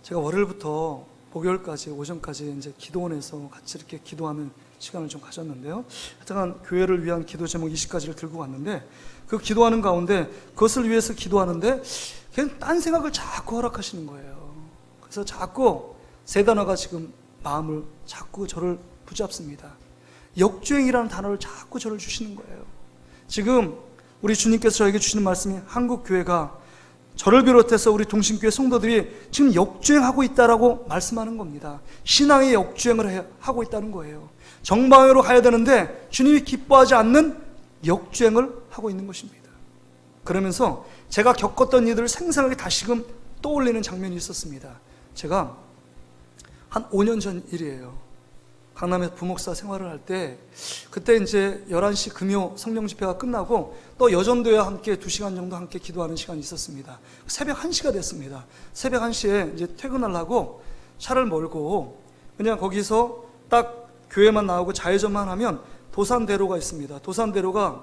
제가 월요일부터 목요일까지 오전까지 이제 기도원에서 같이 이렇게 기도하는 시간을 좀 가졌는데요. 하여튼 교회를 위한 기도 제목 20가지를 들고 왔는데, 그 기도하는 가운데 그것을 위해서 기도하는데 그냥 딴 생각을 자꾸 허락하시는 거예요. 그래서 자꾸 세 단어가 지금 마음을 자꾸 저를 붙잡습니다. 역주행이라는 단어를 자꾸 저를 주시는 거예요. 지금 우리 주님께서 저에게 주시는 말씀이 한국교회가 저를 비롯해서 우리 동신교회 성도들이 지금 역주행하고 있다라고 말씀하는 겁니다. 신앙의 역주행을 하고 있다는 거예요. 정방으로 가야 되는데 주님이 기뻐하지 않는 역주행을 하고 있는 것입니다. 그러면서 제가 겪었던 일들을 생생하게 다시금 떠올리는 장면이 있었습니다. 제가 한 5년 전 일이에요. 강남에서 부목사 생활을 할 때, 그때 이제 11시 금요 성령 집회가 끝나고 또 여전도와 함께 2시간 정도 함께 기도하는 시간이 있었습니다. 새벽 1시가 됐습니다. 새벽 1시에 이제 퇴근하려고 차를 몰고 그냥 거기서 딱 교회만 나오고 좌회전만 하면 도산대로가 있습니다. 도산대로가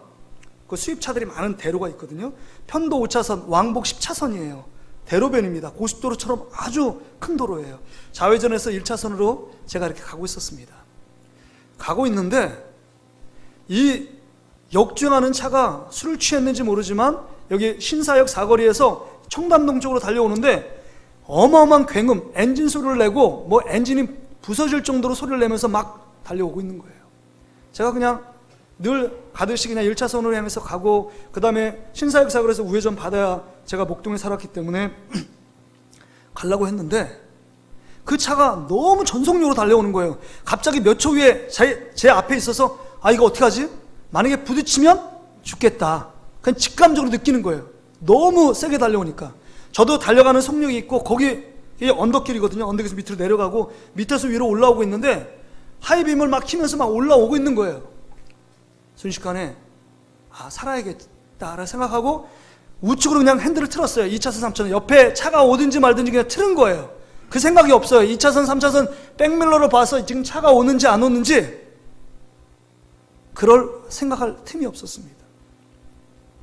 그 수입차들이 많은 대로가 있거든요. 편도 5차선, 왕복 10차선이에요. 대로변입니다. 고속도로처럼 아주 큰 도로예요. 좌회전해서 1차선으로 제가 이렇게 가고 있었습니다. 가고 있는데 이 역주행하는 차가 술을 취했는지 모르지만 여기 신사역 사거리에서 청담동 쪽으로 달려오는데 어마어마한 굉음, 엔진 소리를 내고 뭐 엔진이 부서질 정도로 소리를 내면서 막 달려오고 있는 거예요. 제가 그냥 늘 가듯이 그냥 1차선으로 향해서 가고, 그 다음에 신사역 사거리에서 우회전 받아야 제가 목동에 살았기 때문에 가려고 했는데 그 차가 너무 전속력으로 달려오는 거예요. 갑자기 몇 초 후에 제 앞에 있어서 이거 어떡하지? 만약에 부딪히면 죽겠다. 그냥 직감적으로 느끼는 거예요. 너무 세게 달려오니까. 저도 달려가는 속력이 있고 거기 언덕길이거든요. 언덕에서 밑으로 내려가고 밑에서 위로 올라오고 있는데 하이빔을 막 키면서 막 올라오고 있는 거예요. 순식간에 살아야겠다라 생각하고 우측으로 그냥 핸들을 틀었어요. 2차선 3차선 옆에 차가 오든지 말든지 그냥 틀은 거예요. 그 생각이 없어요. 2차선 3차선 백밀러로 봐서 지금 차가 오는지 안 오는지 그럴 생각할 틈이 없었습니다.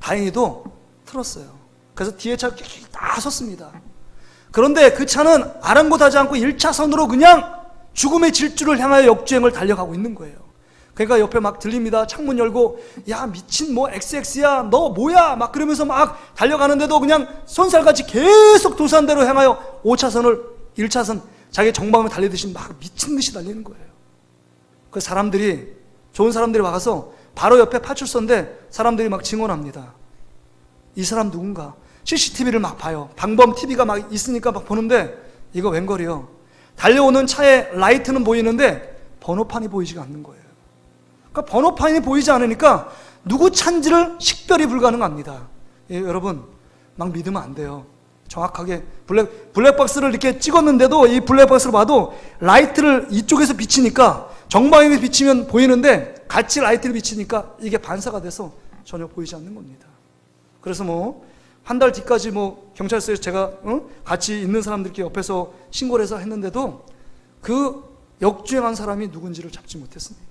다행히도 틀었어요. 그래서 뒤에 차가 다 섰습니다. 그런데 그 차는 아랑곳하지 않고 1차선으로 그냥 죽음의 질주를 향하여 역주행을 달려가고 있는 거예요. 그러니까 옆에 막 들립니다. 창문 열고 야 미친 뭐 XX야 너 뭐야 막 그러면서 막 달려가는데도 그냥 손살같이 계속 도산대로 향하여 5차선을 1차선 자기 정방을 달리듯이 막 미친 듯이 달리는 거예요. 그 사람들이, 좋은 사람들이 와서 바로 옆에 파출소인데 사람들이 막 증언합니다. 이 사람 누군가. CCTV를 막 봐요. 방범 TV가 막 있으니까 막 보는데 이거 웬걸이요. 달려오는 차의 라이트는 보이는데 번호판이 보이지가 않는 거예요. 그러니까 번호판이 보이지 않으니까 누구 차인지를 식별이 불가능합니다. 여러분 막 믿으면 안 돼요. 정확하게 블랙박스를 이렇게 찍었는데도 이 블랙박스를 봐도 라이트를 이쪽에서 비치니까 정방향에서 비치면 보이는데 같이 라이트를 비치니까 이게 반사가 돼서 전혀 보이지 않는 겁니다. 그래서 뭐 한 달 뒤까지 뭐 경찰서에서 제가 같이 있는 사람들께 옆에서 신고를 해서 했는데도 그 역주행한 사람이 누군지를 잡지 못했습니다.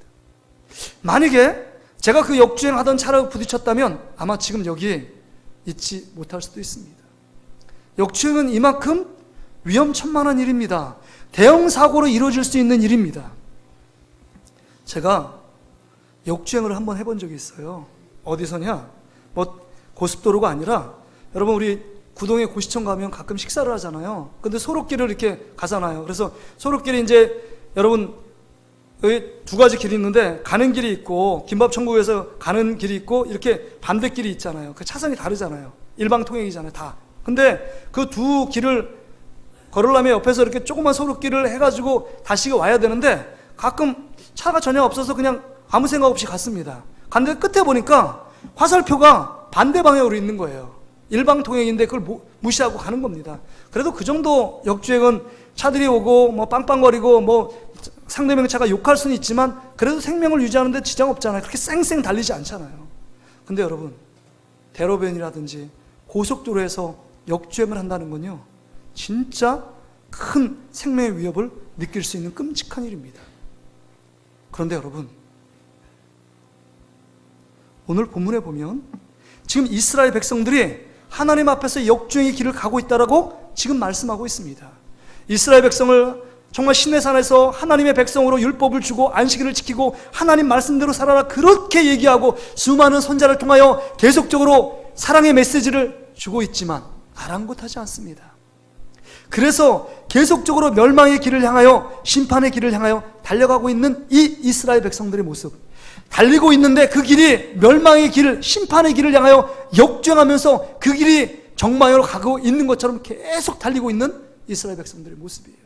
만약에 제가 그 역주행하던 차를 부딪혔다면 아마 지금 여기 있지 못할 수도 있습니다. 역주행은 이만큼 위험천만한 일입니다. 대형 사고로 이루어질 수 있는 일입니다. 제가 역주행을 한번 해본 적이 있어요. 어디서냐? 뭐 고속도로가 아니라, 여러분 우리 구동에 고시청 가면 가끔 식사를 하잖아요. 근데 소록길을 이렇게 가잖아요. 그래서 소록길이 이제 여러분 여기 두 가지 길이 있는데 가는 길이 있고 김밥천국에서 가는 길이 있고 이렇게 반대길이 있잖아요. 그 차선이 다르잖아요. 일방통행이잖아요. 다. 근데 그 두 길을 걸으려면 옆에서 이렇게 조그만 소록길을 해가지고 다시 와야 되는데 가끔 차가 전혀 없어서 그냥 아무 생각 없이 갔습니다. 갔는데 끝에 보니까 화살표가 반대 방향으로 있는 거예요. 일방통행인데 그걸 무시하고 가는 겁니다. 그래도 그 정도 역주행은 차들이 오고 뭐 빵빵거리고 뭐 상대방차가 욕할 수는 있지만 그래도 생명을 유지하는데 지장 없잖아요. 그렇게 쌩쌩 달리지 않잖아요. 근데 여러분 대로변이라든지 고속도로에서 역주행을 한다는 건요 진짜 큰 생명의 위협을 느낄 수 있는 끔찍한 일입니다. 그런데 여러분 오늘 본문에 보면 지금 이스라엘 백성들이 하나님 앞에서 역주행의 길을 가고 있다라고 지금 말씀하고 있습니다. 이스라엘 백성을 정말 시내산에서 하나님의 백성으로 율법을 주고 안식일을 지키고 하나님 말씀대로 살아라 그렇게 얘기하고 수많은 선자를 통하여 계속적으로 사랑의 메시지를 주고 있지만 아랑곳하지 않습니다. 그래서 계속적으로 멸망의 길을 향하여 신판의 길을 향하여 달려가고 있는 이 이스라엘 백성들의 모습, 달리고 있는데 그 길이 멸망의 길, 심판의 길을 향하여 역주행하면서 그 길이 정망으로 가고 있는 것처럼 계속 달리고 있는 이스라엘 백성들의 모습이에요.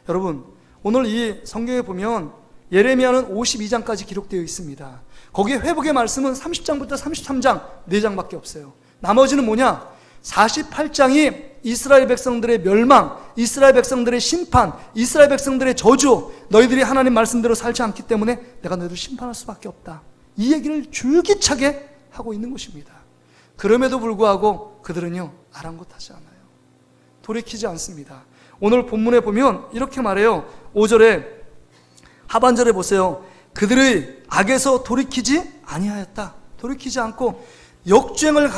여러분, 오늘 이 성경에 보면 예레미야는 52장까지 기록되어 있습니다. 거기에 회복의 말씀은 30장부터 33장 4장밖에 없어요. 나머지는 뭐냐? 48장이 이스라엘 백성들의 멸망, 이스라엘 백성들의 심판, 이스라엘 백성들의 저주, 너희들이 하나님 말씀대로 살지 않기 때문에 내가 너희를 심판할 수밖에 없다. 이 얘기를 줄기차게 하고 있는 것입니다. 그럼에도 불구하고 그들은요, 아랑곳하지 않아요. 돌이키지 않습니다. 오늘 본문에 보면 이렇게 말해요. 5절에 하반절에 보세요. 그들의 악에서 돌이키지 아니하였다. 돌이키지 않고 역주행을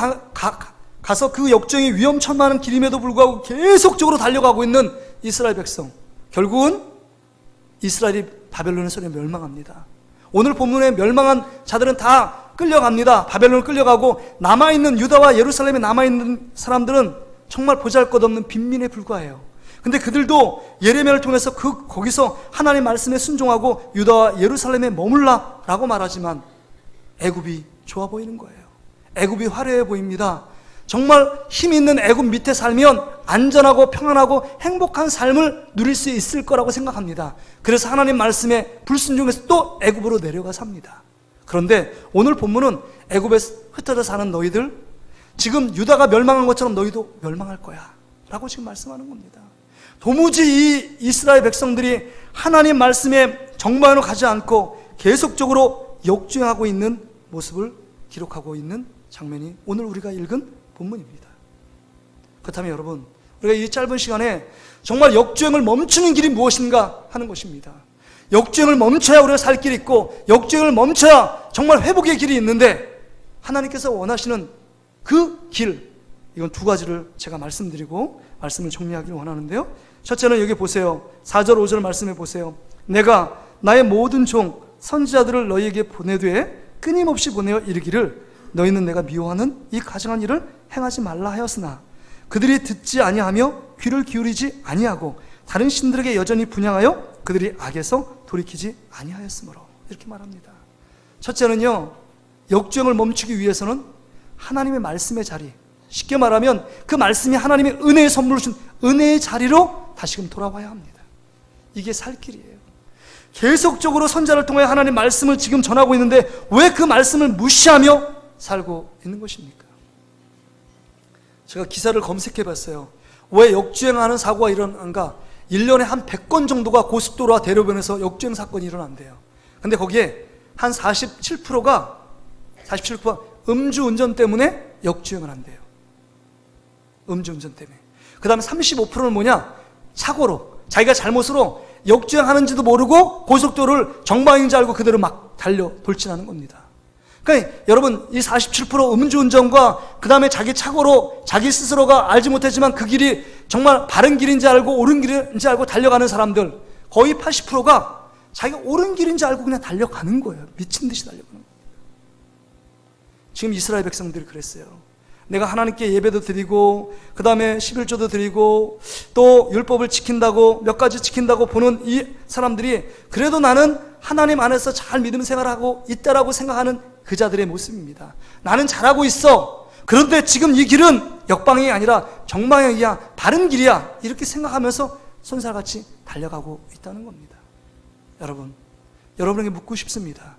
가서 그 역주행이 위험천만한 길임에도 불구하고 계속적으로 달려가고 있는 이스라엘 백성. 결국은 이스라엘이 바벨론의 손에 멸망합니다. 오늘 본문에 멸망한 자들은 다 끌려갑니다. 바벨론을 끌려가고 남아있는 유다와 예루살렘에 남아있는 사람들은 정말 보잘것없는 빈민에 불과해요. 근데 그들도 예레미야를 통해서 거기서 하나님 말씀에 순종하고 유다와 예루살렘에 머물라 라고 말하지만 애굽이 좋아 보이는 거예요. 애굽이 화려해 보입니다. 정말 힘 있는 애굽 밑에 살면 안전하고 평안하고 행복한 삶을 누릴 수 있을 거라고 생각합니다. 그래서 하나님 말씀에 불순종해서 또 애굽으로 내려가 삽니다. 그런데 오늘 본문은 애굽에 흩어져 사는 너희들, 지금 유다가 멸망한 것처럼 너희도 멸망할 거야 라고 지금 말씀하는 겁니다. 도무지 이 이스라엘 백성들이 하나님 말씀에 정반으로 가지 않고 계속적으로 역주행하고 있는 모습을 기록하고 있는 장면이 오늘 우리가 읽은 본문입니다. 그렇다면 여러분, 우리가 이 짧은 시간에 정말 역주행을 멈추는 길이 무엇인가 하는 것입니다. 역주행을 멈춰야 우리가 살 길이 있고 역주행을 멈춰야 정말 회복의 길이 있는데 하나님께서 원하시는 그 길, 이건 두 가지를 제가 말씀드리고 말씀을 정리하기를 원하는데요. 첫째는 여기 보세요. 4절 5절 말씀해 보세요. 내가 나의 모든 종 선지자들을 너희에게 보내되 끊임없이 보내어 이르기를 너희는 내가 미워하는 이 가증한 일을 행하지 말라 하였으나 그들이 듣지 아니하며 귀를 기울이지 아니하고 다른 신들에게 여전히 분향하여 그들이 악에서 돌이키지 아니하였으므로, 이렇게 말합니다. 첫째는요, 역주행을 멈추기 위해서는 하나님의 말씀의 자리, 쉽게 말하면 그 말씀이 하나님의 은혜의 선물을 준 은혜의 자리로 다시금 돌아와야 합니다. 이게 살 길이에요. 계속적으로 선자를 통해 하나님 말씀을 지금 전하고 있는데 왜 그 말씀을 무시하며 살고 있는 것입니까? 제가 기사를 검색해 봤어요. 왜 역주행하는 사고가 일어나는가? 1년에 한 100건 정도가 고속도로와 대로변에서 역주행 사건이 일어난대요. 근데 거기에 한 47%가 음주운전 때문에 역주행을 한대요. 음주운전 때문에. 그 다음에 35%는 뭐냐? 착오로, 자기가 잘못으로 역주행하는지도 모르고 고속도로를 정방인 줄 알고 그대로 막 달려 돌진하는 겁니다. 그러니까 여러분, 이 47% 음주운전과 그 다음에 자기 착오로 자기 스스로가 알지 못했지만 그 길이 정말 바른 길인지 알고 옳은 길인지 알고 달려가는 사람들, 거의 80%가 자기가 옳은 길인지 알고 그냥 달려가는 거예요. 미친 듯이 달려가는 거예요. 지금 이스라엘 백성들이 그랬어요. 내가 하나님께 예배도 드리고 그 다음에 11조도 드리고 또 율법을 지킨다고 몇 가지 지킨다고 보는 이 사람들이 그래도 나는 하나님 안에서 잘 믿음 생활하고 있다라고 생각하는 그 자들의 모습입니다. 나는 잘하고 있어. 그런데 지금 이 길은 역방향이 아니라 정방향이야, 바른 길이야, 이렇게 생각하면서 손살같이 달려가고 있다는 겁니다. 여러분에게 묻고 싶습니다.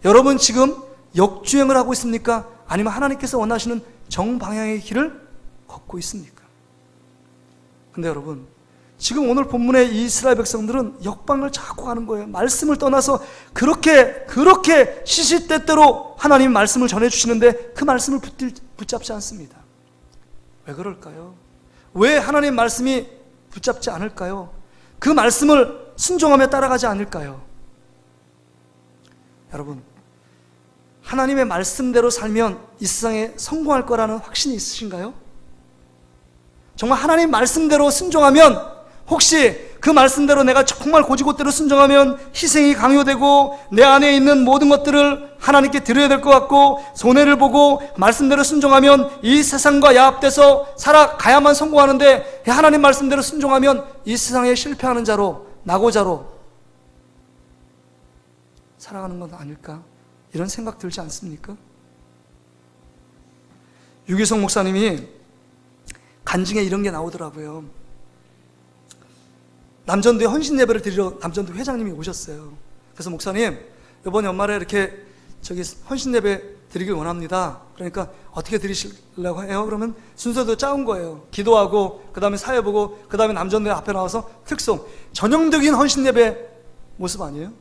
여러분 지금 역주행을 하고 있습니까? 아니면 하나님께서 원하시는 정방향의 길을 걷고 있습니까? 근데 여러분, 지금 오늘 본문의 이 이스라엘 백성들은 역방을 자꾸 가는 거예요. 말씀을 떠나서 그렇게 시시때때로 하나님 말씀을 전해주시는데 그 말씀을 붙잡지 않습니다. 왜 그럴까요? 왜 하나님 말씀이 붙잡지 않을까요? 그 말씀을 순종하며 따라가지 않을까요? 여러분, 하나님의 말씀대로 살면 이 세상에 성공할 거라는 확신이 있으신가요? 정말 하나님 말씀대로 순종하면, 혹시 그 말씀대로 내가 정말 고지고대로 순종하면 희생이 강요되고 내 안에 있는 모든 것들을 하나님께 드려야 될 것 같고, 손해를 보고 말씀대로 순종하면 이 세상과 야합돼서 살아가야만 성공하는데, 하나님 말씀대로 순종하면 이 세상에 실패하는 자로, 낙오자로 살아가는 건 아닐까? 이런 생각 들지 않습니까? 유기성 목사님이 간증에 이런 게 나오더라고요. 남전도에 헌신 예배를 드리러 남전도 회장님이 오셨어요. 그래서 목사님, 이번 연말에 이렇게 헌신 예배 드리길 원합니다. 그러니까 어떻게 드리시려고 해요? 그러면 순서도 짜온 거예요. 기도하고, 그 다음에 사회 보고, 그 다음에 남전도에 앞에 나와서 특송, 전형적인 헌신 예배 모습 아니에요?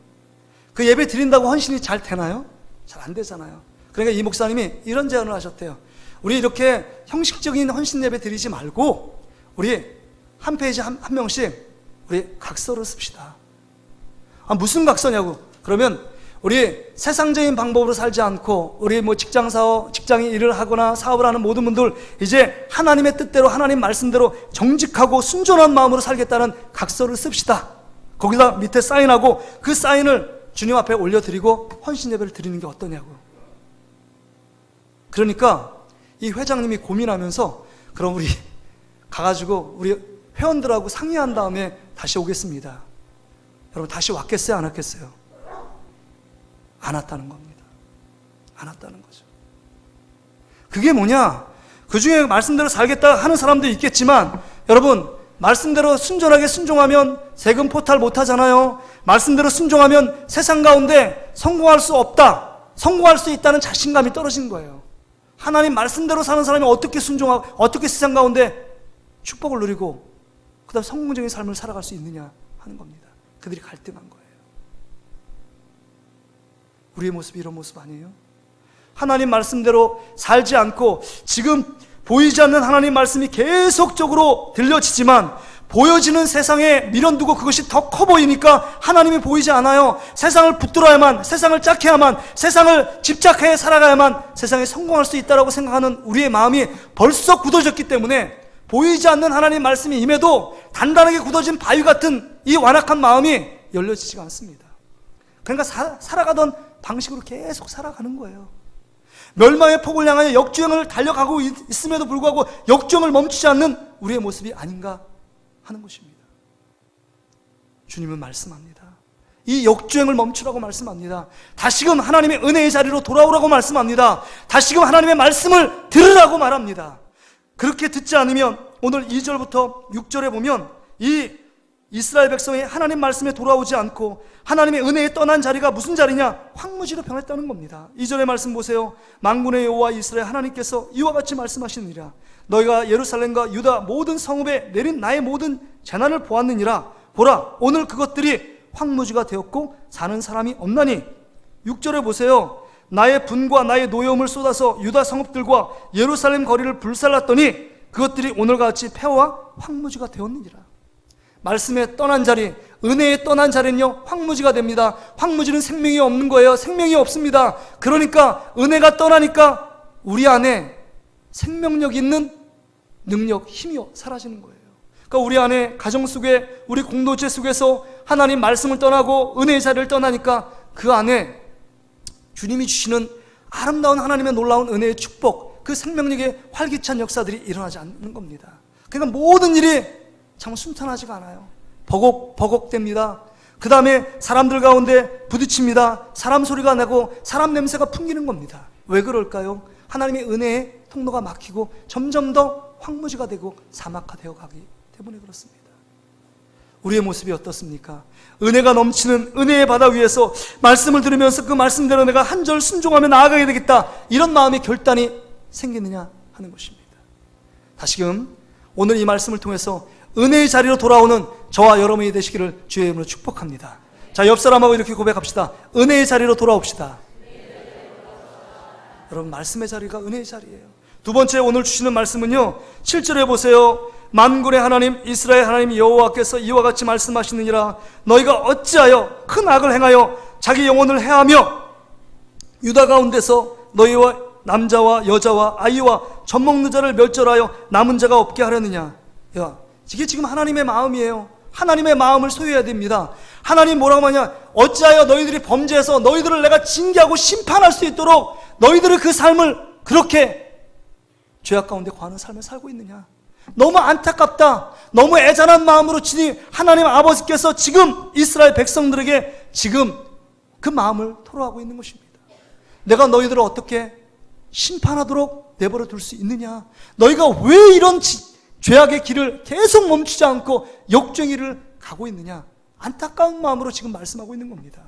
그 예배 드린다고 헌신이 잘 되나요? 잘 안 되잖아요. 그러니까 이 목사님이 이런 제안을 하셨대요. 우리 이렇게 형식적인 헌신 예배 드리지 말고, 우리 한 페이지 한 명씩 우리 각서를 씁시다. 무슨 각서냐고. 그러면 우리 세상적인 방법으로 살지 않고, 우리 직장인 일을 하거나 사업을 하는 모든 분들, 이제 하나님의 뜻대로, 하나님 말씀대로 정직하고 순전한 마음으로 살겠다는 각서를 씁시다. 거기다 밑에 사인하고, 그 사인을 주님 앞에 올려드리고 헌신 예배를 드리는 게 어떠냐고. 그러니까 이 회장님이 고민하면서, 그럼 우리 가가지고 우리 회원들하고 상의한 다음에 다시 오겠습니다. 여러분, 다시 왔겠어요? 안 왔겠어요? 안 왔다는 겁니다. 안 왔다는 거죠. 그게 뭐냐? 그 중에 말씀대로 살겠다 하는 사람도 있겠지만, 여러분, 말씀대로 순전하게 순종하면 세금 포탈 못 하잖아요. 말씀대로 순종하면 세상 가운데 성공할 수 없다, 성공할 수 있다는 자신감이 떨어진 거예요. 하나님 말씀대로 사는 사람이 어떻게 순종하고, 어떻게 세상 가운데 축복을 누리고 그 다음 성공적인 삶을 살아갈 수 있느냐 하는 겁니다. 그들이 갈등한 거예요. 우리의 모습이 이런 모습 아니에요? 하나님 말씀대로 살지 않고, 지금 보이지 않는 하나님 말씀이 계속적으로 들려지지만 보여지는 세상에 미련두고 그것이 더 커 보이니까 하나님이 보이지 않아요. 세상을 붙들어야만, 세상을 짝해야만, 세상을 집착해 살아가야만 세상에 성공할 수 있다고 생각하는 우리의 마음이 벌써 굳어졌기 때문에, 보이지 않는 하나님 말씀이 임해도 단단하게 굳어진 바위 같은 이 완악한 마음이 열려지지가 않습니다. 그러니까 살아가던 방식으로 계속 살아가는 거예요. 멸망의 폭을 향하여 역주행을 달려가고 있음에도 불구하고 역주행을 멈추지 않는 우리의 모습이 아닌가 하는 것입니다. 주님은 말씀합니다. 이 역주행을 멈추라고 말씀합니다. 다시금 하나님의 은혜의 자리로 돌아오라고 말씀합니다. 다시금 하나님의 말씀을 들으라고 말합니다. 그렇게 듣지 않으면, 오늘 2절부터 6절에 보면 이 이스라엘 백성이 하나님 말씀에 돌아오지 않고 하나님의 은혜에 떠난 자리가 무슨 자리냐? 황무지로 변했다는 겁니다. 2절의 말씀 보세요. 만군의 여호와 이스라엘 하나님께서 이와 같이 말씀하시느니라. 너희가 예루살렘과 유다 모든 성읍에 내린 나의 모든 재난을 보았느니라. 보라, 오늘 그것들이 황무지가 되었고 사는 사람이 없나니. 6절에 보세요. 나의 분과 나의 노여움을 쏟아서 유다 성읍들과 예루살렘 거리를 불살랐더니 그것들이 오늘과 같이 폐허와 황무지가 되었느니라. 말씀에 떠난 자리, 은혜에 떠난 자리는요, 황무지가 됩니다. 황무지는 생명이 없는 거예요. 생명이 없습니다. 그러니까 은혜가 떠나니까 우리 안에 생명력 있는 능력, 힘이 사라지는 거예요. 그러니까 우리 안에 가정 속에, 우리 공동체 속에서 하나님 말씀을 떠나고 은혜의 자리를 떠나니까 그 안에 주님이 주시는 아름다운 하나님의 놀라운 은혜의 축복, 그 생명력의 활기찬 역사들이 일어나지 않는 겁니다. 그러니까 모든 일이 참 순탄하지가 않아요. 버곡버곡됩니다. 그 다음에 사람들 가운데 부딪힙니다. 사람 소리가 나고 사람 냄새가 풍기는 겁니다. 왜 그럴까요? 하나님의 은혜의 통로가 막히고 점점 더 황무지가 되고 사막화되어 가기 때문에 그렇습니다. 우리의 모습이 어떻습니까? 은혜가 넘치는 은혜의 바다 위에서 말씀을 들으면서 그 말씀대로 내가 한 절 순종하며 나아가야 되겠다, 이런 마음의 결단이 생기느냐 하는 것입니다. 다시금 오늘 이 말씀을 통해서 은혜의 자리로 돌아오는 저와 여러분이 되시기를 주의 이름으로 축복합니다. 자, 옆 사람하고 이렇게 고백합시다. 은혜의 자리로 돌아옵시다. 여러분, 말씀의 자리가 은혜의 자리예요. 두 번째 오늘 주시는 말씀은요, 7절에 보세요. 만군의 하나님 이스라엘 하나님 여호와께서 이와 같이 말씀하시느니라. 너희가 어찌하여 큰 악을 행하여 자기 영혼을 해하며 유다 가운데서 너희와 남자와 여자와 아이와 젖먹는 자를 멸절하여 남은 자가 없게 하려느냐. 야, 이게 지금 하나님의 마음이에요. 하나님의 마음을 소유해야 됩니다. 하나님 뭐라고 하냐? 어찌하여 너희들이 범죄해서 너희들을 내가 징계하고 심판할 수 있도록 너희들의 그 삶을 그렇게 죄악 가운데 거하는 삶을 살고 있느냐? 너무 안타깝다. 너무 애잔한 마음으로 하나님 아버지께서 지금 이스라엘 백성들에게 지금 그 마음을 토로하고 있는 것입니다. 내가 너희들을 어떻게 심판하도록 내버려 둘 수 있느냐? 너희가 왜 이런 죄악의 길을 계속 멈추지 않고 역죄행을 가고 있느냐? 안타까운 마음으로 지금 말씀하고 있는 겁니다.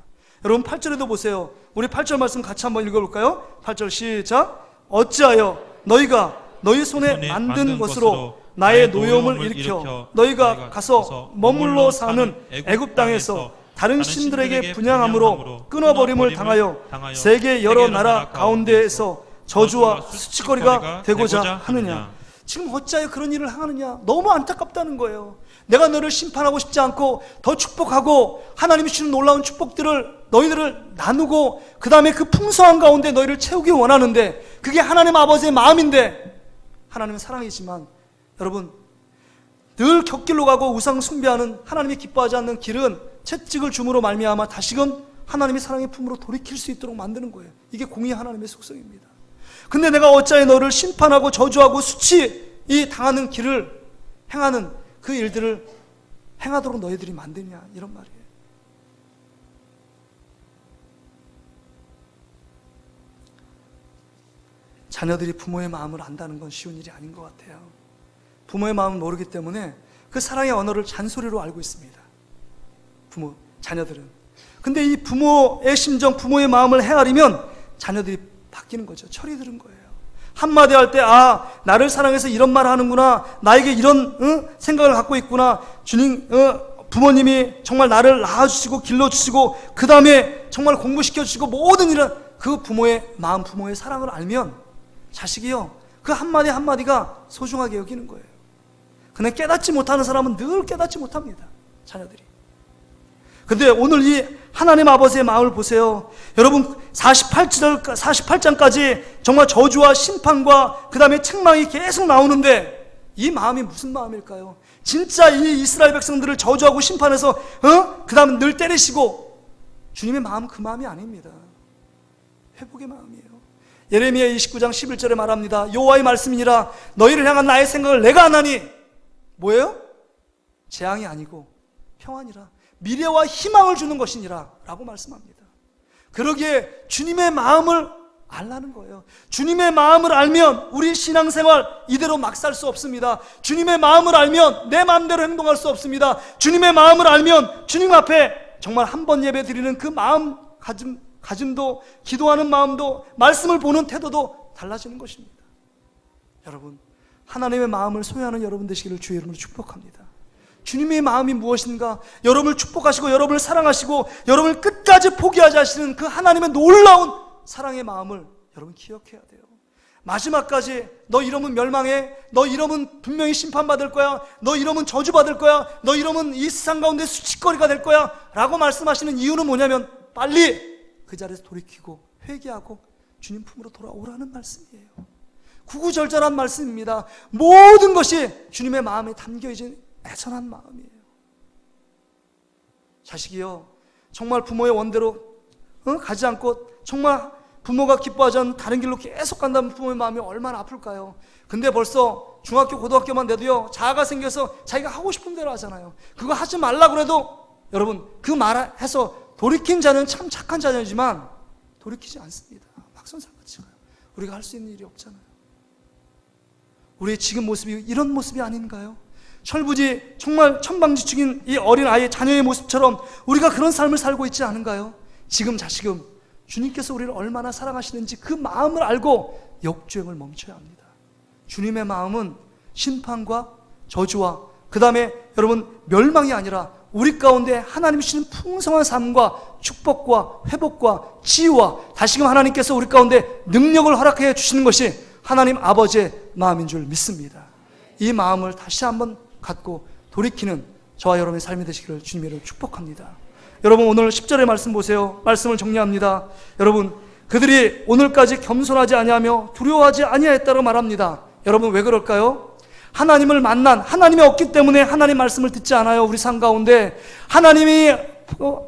여러분 8절에도 보세요. 우리 8절 말씀 같이 한번 읽어볼까요? 8절 시작. 어찌하여 너희가 너희 손에 만든 것으로 나의 노여움을 일으켜 너희가 가서 머물러 사는 애굽 땅에서 다른 신들에게 분향함으로 끊어버림을 당하여 세계 여러 나라 가운데에서 저주와 수치거리가 되고자 하느냐? 지금 어찌하여 그런 일을 하느냐? 너무 안타깝다는 거예요. 내가 너를 심판하고 싶지 않고 더 축복하고 하나님이 주시는 놀라운 축복들을 너희들을 나누고 그 다음에 그 풍성한 가운데 너희를 채우기 원하는데 그게 하나님 아버지의 마음인데 하나님은 사랑이지만 여러분 늘 곁길로 가고 우상 숭배하는 하나님이 기뻐하지 않는 길은 채찍을 줌으로 말미암아 다시금 하나님의 사랑의 품으로 돌이킬 수 있도록 만드는 거예요. 이게 공의 하나님의 속성입니다. 근데 내가 어찌하여 너를 심판하고 저주하고 수치 이 당하는 길을 행하는 그 일들을 행하도록 너희들이 만드냐 이런 말이에요. 자녀들이 부모의 마음을 안다는 건 쉬운 일이 아닌 것 같아요. 부모의 마음을 모르기 때문에 그 사랑의 언어를 잔소리로 알고 있습니다. 자녀들은. 근데 이 부모의 심정, 부모의 마음을 헤아리면 자녀들이 바뀌는 거죠. 철이 드는 거예요. 한마디 할 때 나를 사랑해서 이런 말 하는구나. 나에게 이런 생각을 갖고 있구나. 주님, 부모님이 정말 나를 낳아주시고 길러주시고 그 다음에 정말 공부시켜주시고 모든 일은 그 부모의 마음, 부모의 사랑을 알면 자식이요 그 한마디 한마디가 소중하게 여기는 거예요. 근데 깨닫지 못하는 사람은 늘 깨닫지 못합니다. 자녀들이. 근데 오늘 이 하나님 아버지의 마음을 보세요. 여러분 48장까지 정말 저주와 심판과 그 다음에 책망이 계속 나오는데 이 마음이 무슨 마음일까요? 진짜 이 이스라엘 백성들을 저주하고 심판해서 그 다음에 늘 때리시고 주님의 마음은 그 마음이 아닙니다. 회복의 마음이에요. 예레미야 29장 11절에 말합니다. 여호와의 말씀이니라 너희를 향한 나의 생각을 내가 아나니 뭐예요? 재앙이 아니고 평안이라 미래와 희망을 주는 것이니라 라고 말씀합니다. 그러기에 주님의 마음을 알라는 거예요. 주님의 마음을 알면 우리 신앙생활 이대로 막 살 수 없습니다. 주님의 마음을 알면 내 마음대로 행동할 수 없습니다. 주님의 마음을 알면 주님 앞에 정말 한 번 예배 드리는 그 마음가짐도 기도하는 마음도 말씀을 보는 태도도 달라지는 것입니다. 여러분 하나님의 마음을 소유하는 여러분 되시기를 주의 이름으로 축복합니다. 주님의 마음이 무엇인가? 여러분을 축복하시고 여러분을 사랑하시고 여러분을 끝까지 포기하지 않으시는 그 하나님의 놀라운 사랑의 마음을 여러분 기억해야 돼요. 마지막까지 너 이러면 멸망해, 너 이러면 분명히 심판받을 거야, 너 이러면 저주받을 거야, 너 이러면 이 세상 가운데 수치거리가 될 거야 라고 말씀하시는 이유는 뭐냐면 빨리 그 자리에서 돌이키고 회개하고 주님 품으로 돌아오라는 말씀이에요. 구구절절한 말씀입니다. 모든 것이 주님의 마음에 담겨있는 애선한 마음이에요. 자식이요 정말 부모의 원대로 가지 않고 정말 부모가 기뻐하지 않는 다른 길로 계속 간다면 부모의 마음이 얼마나 아플까요? 근데 벌써 중학교 고등학교만 돼도요 자아가 생겨서 자기가 하고 싶은 대로 하잖아요. 그거 하지 말라고 해도 여러분 그 말 해서 돌이킨 자는 참 착한 자녀지만 돌이키지 않습니다. 막선상같이 가요. 우리가 할 수 있는 일이 없잖아요. 우리의 지금 모습이 이런 모습이 아닌가요? 철부지 정말 천방지축인 이 어린 아이의 자녀의 모습처럼 우리가 그런 삶을 살고 있지 않은가요? 지금 자식은 주님께서 우리를 얼마나 사랑하시는지 그 마음을 알고 역주행을 멈춰야 합니다. 주님의 마음은 심판과 저주와 그 다음에 여러분 멸망이 아니라 우리 가운데 하나님이 주시는 풍성한 삶과 축복과 회복과 치유와 다시금 하나님께서 우리 가운데 능력을 허락해 주시는 것이 하나님 아버지의 마음인 줄 믿습니다. 이 마음을 다시 한번 갖고 돌이키는 저와 여러분의 삶이 되시기를 주님으로 축복합니다. 여러분 오늘 10절의 말씀 보세요. 말씀을 정리합니다. 여러분 그들이 오늘까지 겸손하지 아니하며 두려워하지 아니하였다고 말합니다. 여러분 왜 그럴까요? 하나님을 만난, 하나님이 없기 때문에 하나님 말씀을 듣지 않아요. 우리 삶 가운데 하나님이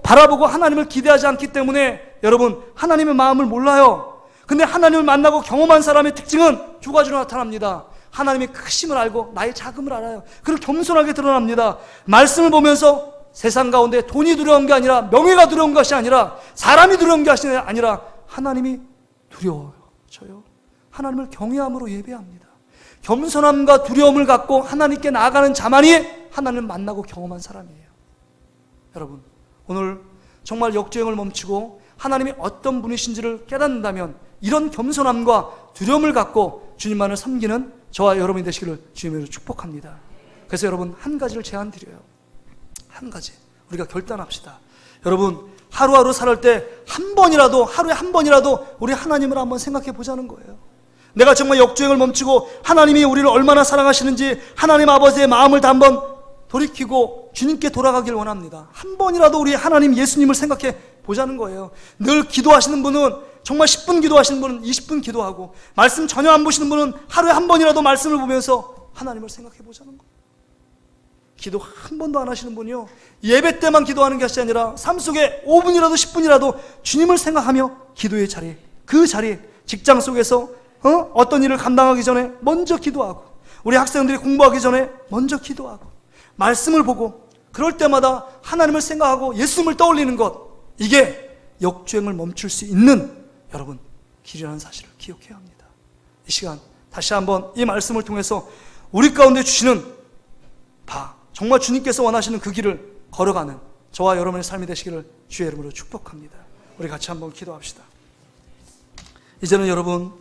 바라보고 하나님을 기대하지 않기 때문에 여러분 하나님의 마음을 몰라요. 근데 하나님을 만나고 경험한 사람의 특징은 두 가지로 나타납니다. 하나님의 크심을 알고 나의 작음을 알아요. 그리고 겸손하게 드러납니다. 말씀을 보면서 세상 가운데 돈이 두려운 게 아니라, 명예가 두려운 것이 아니라, 사람이 두려운 것이 아니라 하나님이 두려워져요. 하나님을 경외함으로 예배합니다. 겸손함과 두려움을 갖고 하나님께 나아가는 자만이 하나님을 만나고 경험한 사람이에요. 여러분, 오늘 정말 역주행을 멈추고 하나님이 어떤 분이신지를 깨닫는다면 이런 겸손함과 두려움을 갖고 주님만을 섬기는 저와 여러분이 되시기를 주님으로 축복합니다. 그래서 여러분, 한 가지를 제안드려요. 한 가지 우리가 결단합시다. 여러분, 하루하루 살을 때 한 번이라도, 하루에 한 번이라도 우리 하나님을 한번 생각해 보자는 거예요. 내가 정말 역주행을 멈추고 하나님이 우리를 얼마나 사랑하시는지 하나님 아버지의 마음을 다 한번 돌이키고 주님께 돌아가길 원합니다. 한 번이라도 우리 하나님 예수님을 생각해 보자는 거예요. 늘 기도하시는 분은 정말 10분 기도하시는 분은 20분 기도하고, 말씀 전혀 안 보시는 분은 하루에 한 번이라도 말씀을 보면서 하나님을 생각해 보자는 거예요. 기도 한 번도 안 하시는 분이요, 예배 때만 기도하는 것이 아니라 삶 속에 5분이라도 10분이라도 주님을 생각하며 기도의 자리, 그 자리, 직장 속에서 어떤 일을 감당하기 전에 먼저 기도하고, 우리 학생들이 공부하기 전에 먼저 기도하고, 말씀을 보고, 그럴 때마다 하나님을 생각하고 예수님을 떠올리는 것, 이게 역주행을 멈출 수 있는 여러분 길이라는 사실을 기억해야 합니다. 이 시간 다시 한번 이 말씀을 통해서 우리 가운데 주시는 정말 주님께서 원하시는 그 길을 걸어가는 저와 여러분의 삶이 되시기를 주의 이름으로 축복합니다. 우리 같이 한번 기도합시다. 이제는 여러분